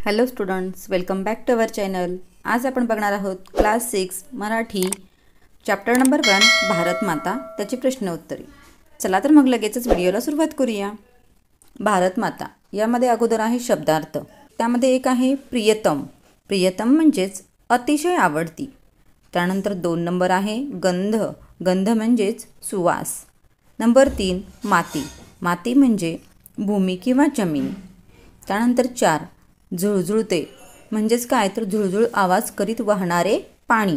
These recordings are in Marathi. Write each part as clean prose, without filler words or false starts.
Hello students, welcome back to our channel. आज आपण बघणार आहोत class 6 Marathi chapter number 1 Bharat Mata, त्याची प्रश्न उत्तरे. चला तर मग लगेचच व्हिडिओला सुरुवात करूया. भारत माता यामध्ये अगोदर आहे शब्दार्थ. त्यामध्ये एक आहे प्रियतम. प्रियतम म्हणजेच अतिशय आवडती. त्यानंतर 2 नंबर आहे गंध. गंध म्हणजेच सुवास. नंबर 3 माती. माती म्हणजे भूमी किंवा जमीन. त्यानंतर 4 झुळझुळते म्हणजेच काय तर झुळझुळ आवाज करीत वाहणारे पाणी.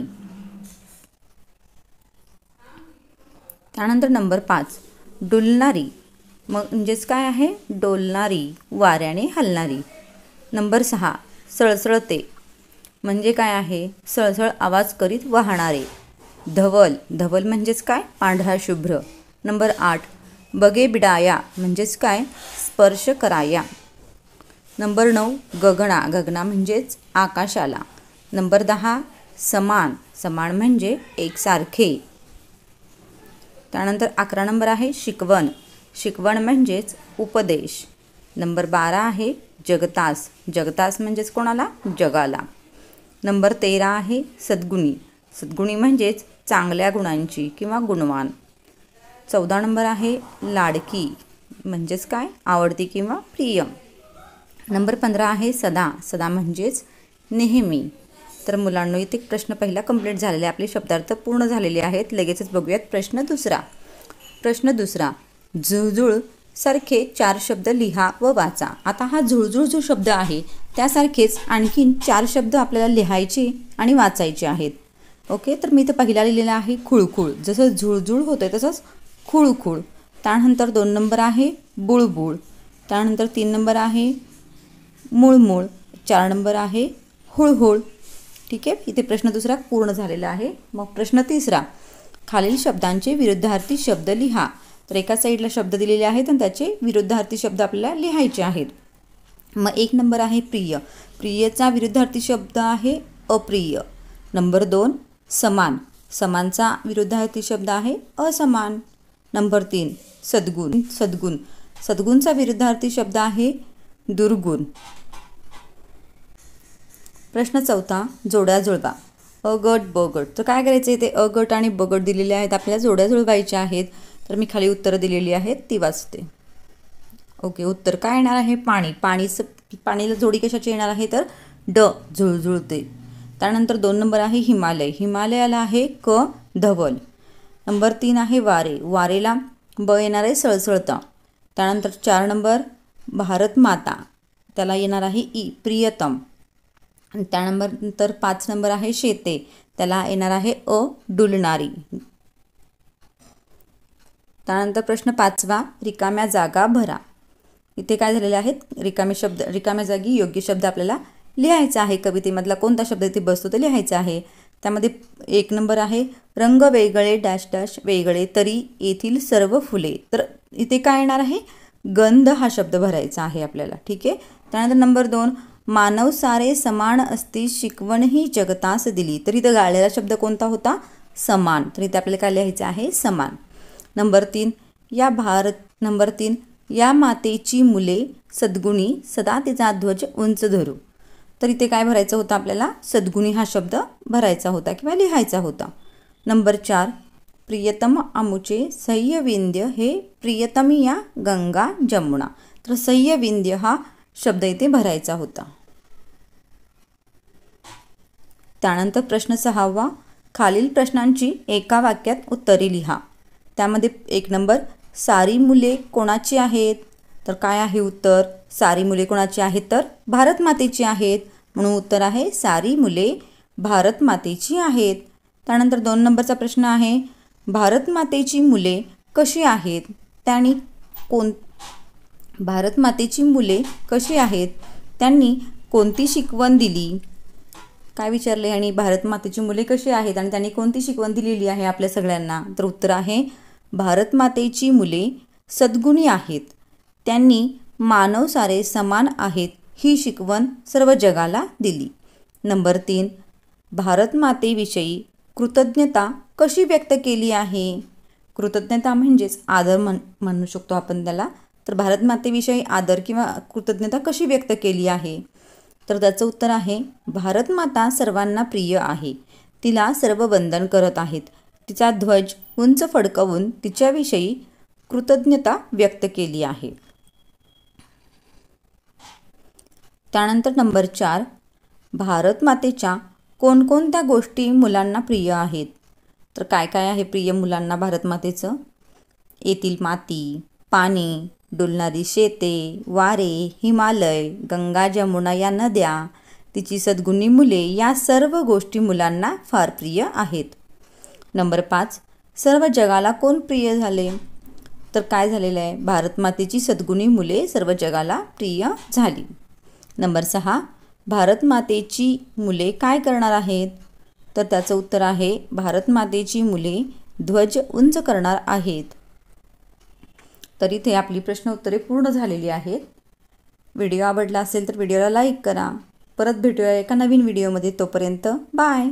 त्यानंतर नंबर 5 डुलणारी म्हणजेच काय आहे डोलणारी, वाऱ्याने हलणारी. नंबर 6 सळसळते म्हणजे काय आहे सळसळ आवाज करीत वाहणारे. धवल. धवल म्हणजेच काय पांढरा शुभ्र. नंबर 8 बगेबिडाया म्हणजेच काय स्पर्श कराया. नंबर 9 गगना. गगना म्हणजेच आकाशाला. नंबर 10 समान. समान म्हणजे एकसारखे. त्यानंतर 11 नंबर आहे शिकवण. शिकवण म्हणजेच उपदेश. नंबर 12 आहे जगतास. जगतास म्हणजेच कोणाला जगाला. नंबर 13 आहे सद्गुणी. सद्गुणी म्हणजेच चांगल्या गुणांची किंवा गुणवान. 14 नंबर आहे लाडकी म्हणजेच काय आवडती किंवा प्रिय. नंबर 15 आहे सदा. सदा म्हणजेच नेहमी. तर मुलांनो इथे प्रश्न पहिला कंप्लीट झालेले, आपले शब्दार्थ पूर्ण झालेले आहेत. लगेचच बघूयात प्रश्न दुसरा. प्रश्न दुसरा झुळझुळ सारखे 4 शब्द लिहा व वाचा. आता हा झुळझुळ जो शब्द आहे त्यासारखेच आणखीन 4 शब्द आपल्याला लिहायचे आणि वाचायचे आहेत. ओके, तर मी इथं पहिला लिहिलेला आहे खुळखुळ. जसं झुळझुळ होतं तसंच खुळखुळ. त्यानंतर 2 नंबर आहे बुळबुळ. त्यानंतर 3 नंबर आहे मुळमुळ. 4 नंबर आहे हुळहुळ. ठीक आहे, इथे प्रश्न दुसरा पूर्ण झालेला आहे. मग प्रश्न तिसरा खालील शब्दांचे विरुद्धार्थी शब्द लिहा. तर एका साईडला शब्द दिलेले आहेत आणि त्याचे विरुद्धार्थी शब्द आपल्याला लिहायचे आहेत. मग 1 नंबर आहे प्रिय. प्रियचा विरुद्धार्थी शब्द आहे अप्रिय. नंबर 2 समान. समानचा विरुद्धार्थी शब्द आहे असमान. नंबर 3 सद्गुण. सद्गुण. सद्गुणचा विरुद्धार्थी शब्द आहे दुर्गुण. प्रश्न चौथा जोड्या जुळवा. अ गट ब गट. तर काय करायचं आहे ते अ गट आणि ब गट दिलेले आहेत, आपल्याला जोड्या जुळवायच्या आहेत. तर मी खाली उत्तरं दिलेली आहेत ती वाचते. ओके, उत्तर काय येणार आहे पाणी. पाणीला जोडी कशाची येणार आहे तर ड झुळझुळते. त्यानंतर 2 नंबर आहे हिमालय. हिमालयाला आहे क धवल. नंबर 3 आहे वारे. वारेला ब येणार आहे सळसळता. त्यानंतर 4 नंबर भारत माता, त्याला येणार आहे ई प्रियतम. आणि त्यानंतर 5 नंबर आहे शेते, त्याला येणार आहे अ डुलणारी. त्यानंतर प्रश्न 5वा रिकाम्या जागा भरा. इथे काय झालेले आहेत रिकाम्या जागी योग्य शब्द आपल्याला लिहायचा आहे. कवितेमधला कोणता शब्द इथे बसतो ते लिहायचा आहे. त्यामध्ये 1 नंबर आहे रंग वेगळे डॅश डॅश वेगळे तरी येथील सर्व फुले. तर इथे काय येणार आहे गंध हा शब्द भरायचा आहे आपल्याला. ठीक आहे. त्यानंतर नंबर 2 मानव सारे समान असती शिकवण ही जगतास दिली. तर इथं गाळलेला शब्द कोणता होता समान. तर इथे आपल्याला काय लिहायचं आहे समान. नंबर 3 या मातेची मुले सद्गुणी सदा तिचा ध्वज उंच धरू. तर इथे काय भरायचं होतं आपल्याला सद्गुणी हा शब्द भरायचा होता किंवा लिहायचा होता. नंबर 4 प्रियतम आमुचे सह्यविंध्य हे प्रियतमी या गंगा जमुना. तर सह्यविंध्य हा शब्द इथे भरायचा होता. त्यानंतर प्रश्न 6वा खालील प्रश्नांची एका वाक्यात उत्तरे लिहा. त्यामध्ये 1 नंबर सारी मुले कोणाची आहेत. तर काय आहे उत्तर सारी मुले कोणाची आहेत तर भारत मातेची आहेत. म्हणून उत्तर आहे सारी मुले भारत मातेची आहेत. त्यानंतर 2 नंबरचा प्रश्न आहे भारत मातेची मुले कशी आहेत. भारत मातेची मुले कशी आहेत त्यांनी कोणती शिकवण दिली. काय विचारले आणि भारत मातेची मुले कशी आहेत आणि त्यांनी कोणती शिकवण दिलेली आहे आपल्या सगळ्यांना. तर उत्तर आहे भारत मातेची मुले सद्गुणी आहेत, त्यांनी मानव सारे समान आहेत ही शिकवण सर्व जगाला दिली. नंबर 3 भारत मातेविषयी कृतज्ञता कशी व्यक्त केली आहे. कृतज्ञता म्हणजेच आदर म्हणू शकतो आपण त्याला. तर भारत मातेविषयी आदर किंवा कृतज्ञता कशी व्यक्त केली आहे. तर त्याचं उत्तर आहे भारतमाता सर्वांना प्रिय आहे. तिला सर्व वंदन करत आहेत. तिचा ध्वज उंच फडकवून तिच्याविषयी कृतज्ञता व्यक्त केली आहे. त्यानंतर नंबर 4, भारतमातेच्या कोणकोणत्या गोष्टी मुलांना प्रिय आहेत? तर काय काय आहे प्रिय मुलांना भारतमातेचं? येथील माती, पाणी, डुलणारी शेते, वारे, हिमालय, गंगा, जमुना या नद्या, तिची सद्गुणी मुले या सर्व गोष्टी मुलांना फार प्रिय आहेत. नंबर 5, सर्व जगाला कोण प्रिय झाले? तर काय झालेलं आहे? भारतमातेची सद्गुणी मुले सर्व जगाला प्रिय झाली. नंबर 6, भारतमातेची मुले काय करणार आहेत? तर त्याचं उत्तर आहे भारतमातेची मुले ध्वज उंच करणार आहेत. तर इथे आपली प्रश्न उत्तरे पूर्ण झालेली आहेत. व्हिडिओ आवडला असेल तर व्हिडिओला लाईक करा. परत भेटूया एका नवीन व्हिडिओमध्ये. तोपर्यंत बाय.